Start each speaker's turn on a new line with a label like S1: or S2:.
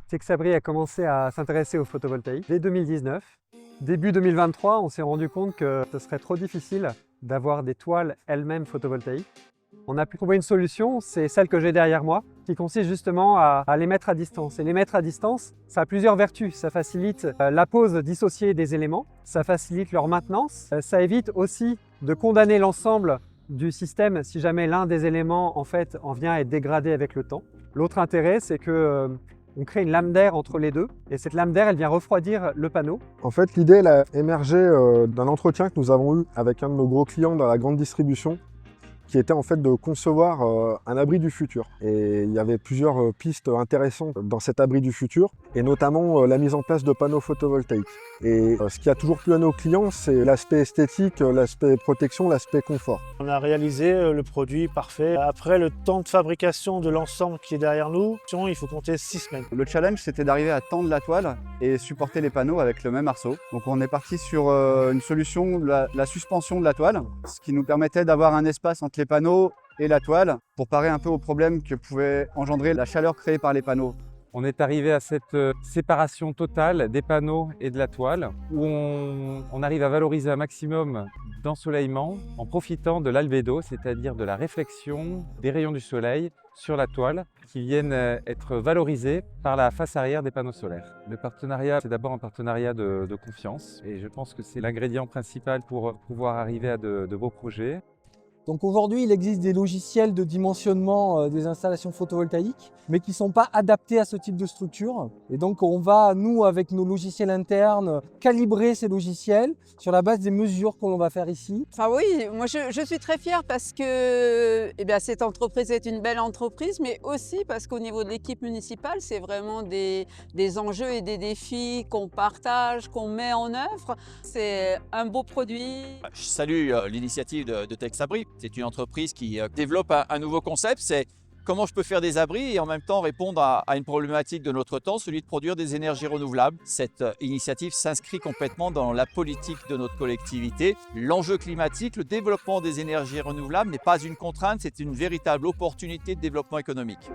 S1: Texabri a commencé à s'intéresser au photovoltaïque dès 2019. Début 2023, on s'est rendu compte que ce serait trop difficile d'avoir des toiles elles-mêmes photovoltaïques. On a pu trouver une solution, c'est celle que j'ai derrière moi, qui consiste justement à les mettre à distance. Et les mettre à distance, ça a plusieurs vertus. Ça facilite la pose dissociée des éléments, ça facilite leur maintenance, ça évite aussi de condamner l'ensemble du système si jamais l'un des éléments en vient à être dégradé avec le temps. L'autre intérêt, c'est que on crée une lame d'air entre les deux et cette lame d'air, elle vient refroidir le panneau.
S2: En fait, l'idée, elle a émergé d'un entretien que nous avons eu avec un de nos gros clients dans la grande distribution, qui était en fait de concevoir un abri du futur. Et il y avait plusieurs pistes intéressantes dans cet abri du futur, et notamment la mise en place de panneaux photovoltaïques. Et ce qui a toujours plu à nos clients, c'est l'aspect esthétique, l'aspect protection, l'aspect confort.
S3: On a réalisé le produit parfait. Après le temps de fabrication de l'ensemble qui est derrière nous, il faut compter 6 semaines.
S4: Le challenge, c'était d'arriver à tendre la toile et supporter les panneaux avec le même arceau. Donc on est parti sur une solution, la suspension de la toile, ce qui nous permettait d'avoir un espace entre les panneaux et la toile pour parer un peu aux problèmes que pouvait engendrer la chaleur créée par les panneaux.
S5: On est arrivé à cette séparation totale des panneaux et de la toile où on arrive à valoriser un maximum d'ensoleillement en profitant de l'albédo, c'est-à-dire de la réflexion des rayons du soleil sur la toile qui viennent être valorisés par la face arrière des panneaux solaires. Le partenariat, c'est d'abord un partenariat de confiance et je pense que c'est l'ingrédient principal pour pouvoir arriver à de beaux projets.
S6: Donc aujourd'hui, il existe des logiciels de dimensionnement des installations photovoltaïques, mais qui ne sont pas adaptés à ce type de structure. Et donc on va, nous, avec nos logiciels internes, calibrer ces logiciels sur la base des mesures que l'on va faire ici.
S7: Enfin oui, moi je suis très fière parce que cette entreprise est une belle entreprise, mais aussi parce qu'au niveau de l'équipe municipale, c'est vraiment des enjeux et des défis qu'on partage, qu'on met en œuvre. C'est un beau produit.
S8: Je salue l'initiative de Texabri. C'est une entreprise qui développe un nouveau concept, c'est comment je peux faire des abris et en même temps répondre à une problématique de notre temps, celui de produire des énergies renouvelables. Cette initiative s'inscrit complètement dans la politique de notre collectivité. L'enjeu climatique, le développement des énergies renouvelables n'est pas une contrainte, c'est une véritable opportunité de développement économique.